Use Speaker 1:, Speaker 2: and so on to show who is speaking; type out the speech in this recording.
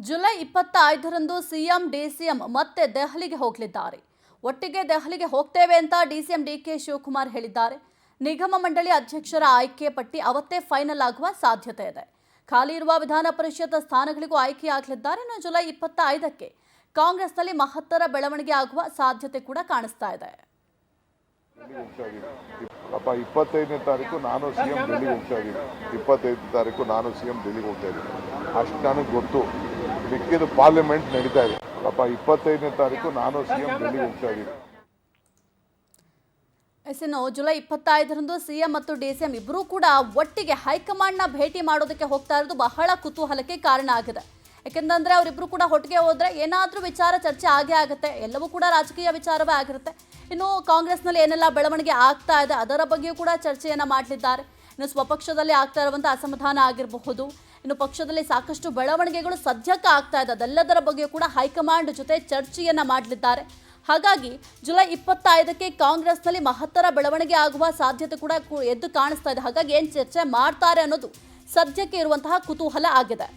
Speaker 1: July 25ರಂದು CM DCM ಮತ್ತೆ ದೆಹಲಿಗೆ ಹೋಗಲಿದ್ದಾರೆ. ಒಟ್ಟಿಗೆ ದೆಹಲಿಗೆ ಹೋಗ್ತೇವೆ ಅಂತ ಡಿಸಿಎಂ ಡಿಕೆ ಶಿವಕುಮಾರ್ ಹೇಳಿದ್ದಾರೆ. ನಿಗಮ ಮಂಡಳಿ ಅಧ್ಯಕ್ಷರ ಆಯ್ಕೆ ಪಟ್ಟಿ ಅವತ್ತೇ ಫೈನಲ್ ಆಗುವ ಸಾಧ್ಯತೆ ಇದೆ. ಖಾಲಿ ಇರುವ ವಿಧಾನ ಪರಿಷತ್ ಸ್ಥಾನಗಳಿಗೂ ಆಯ್ಕೆಯಾಗಲಿದ್ದಾರೆ. ಇನ್ನು ಜುಲೈ 25ಕ್ಕೆ ಕಾಂಗ್ರೆಸ್ನಲ್ಲಿ ಮಹತ್ತರ ಬೆಳವಣಿಗೆ ಆಗುವ ಸಾಧ್ಯತೆ ಕೂಡ ಕಾಣಿಸ್ತಾ ಇದೆ.
Speaker 2: 25ನೇ ತಾರೀಕು ನಾನು ಸಿಎಂ ಡೆಲ್ಲಿಗೆ ಹೋಗ್ತಾ ಇದ್ದೀನಿ. 25ನೇ ತಾರೀಕು ನಾನು ಸಿಎಂ ಡೆಲ್ಲಿಗೆ ಹೋಗ್ತಾ ಇದ್ದೀನಿ. ಅಷ್ಟು ನನಗೆ ಗೊತ್ತು. ಮಿಕ್ಕಿದ ಪಾರ್ಲಿಮೆಂಟ್ ನಡೀತಾ ಇದೆ. 25ನೇ ತಾರೀಕು ನಾನು ಸಿಎಂ ಡೆಲ್ಲಿಗೆ ಹೋಗ್ತಾ ಇದ್ದೀನಿ.
Speaker 1: ಇನ್ನು ಜುಲೈ 25ರಂದು ಸಿಎಂ ಮತ್ತು ಡಿಸಿಎಂ ಇಬ್ಬರೂ ಕೂಡ ಒಟ್ಟಿಗೆ ಹೈಕಮಾಂಡ್ನ ಭೇಟಿ ಮಾಡೋದಕ್ಕೆ ಹೋಗ್ತಾ ಇರೋದು ಬಹಳ ಕುತೂಹಲಕ್ಕೆ ಕಾರಣ ಆಗಿದೆ. ಯಾಕೆಂದ್ರೆ ಅವರಿಬ್ಬರು ಕೂಡ ಒಟ್ಟಿಗೆ ಹೋದ್ರೆ ಏನಾದರೂ ವಿಚಾರ ಚರ್ಚೆ ಆಗೇ ಆಗುತ್ತೆ. ಎಲ್ಲವೂ ಕೂಡ ರಾಜಕೀಯ ವಿಚಾರವೇ ಆಗಿರುತ್ತೆ. ಇನ್ನು ಕಾಂಗ್ರೆಸ್ನಲ್ಲಿ ಏನೆಲ್ಲ ಬೆಳವಣಿಗೆ ಆಗ್ತಾ ಇದೆ ಅದರ ಬಗ್ಗೆಯೂ ಕೂಡ ಚರ್ಚೆಯನ್ನು ಮಾಡಲಿದ್ದಾರೆ. ಇನ್ನು ಸ್ವಪಕ್ಷದಲ್ಲಿ ಆಗ್ತಾ ಇರುವಂಥ ಅಸಮಾಧಾನ ಆಗಿರಬಹುದು, ಇನ್ನು ಪಕ್ಷದಲ್ಲಿ ಸಾಕಷ್ಟು ಬೆಳವಣಿಗೆಗಳು ಸದ್ಯಕ್ಕೆ ಆಗ್ತಾ ಇದೆ, ಅದೆಲ್ಲದರ ಬಗ್ಗೆಯೂ ಕೂಡ ಹೈಕಮಾಂಡ್ ಜೊತೆ ಚರ್ಚೆಯನ್ನು ಮಾಡಲಿದ್ದಾರೆ. ಹಾಗಾಗಿ ಜುಲೈ 25ಕ್ಕೆ ಕಾಂಗ್ರೆಸ್ನಲ್ಲಿ ಮಹತ್ತರ ಬೆಳವಣಿಗೆ ಆಗುವ ಸಾಧ್ಯತೆ ಕೂಡ ಎದ್ದು ಕಾಣಿಸ್ತಾ ಇದೆ. ಹಾಗಾಗಿ ಏನು ಚರ್ಚೆ ಮಾಡ್ತಾರೆ ಅನ್ನೋದು ಸದ್ಯಕ್ಕೆ ಇರುವಂತಹ ಕುತೂಹಲ ಆಗಿದೆ.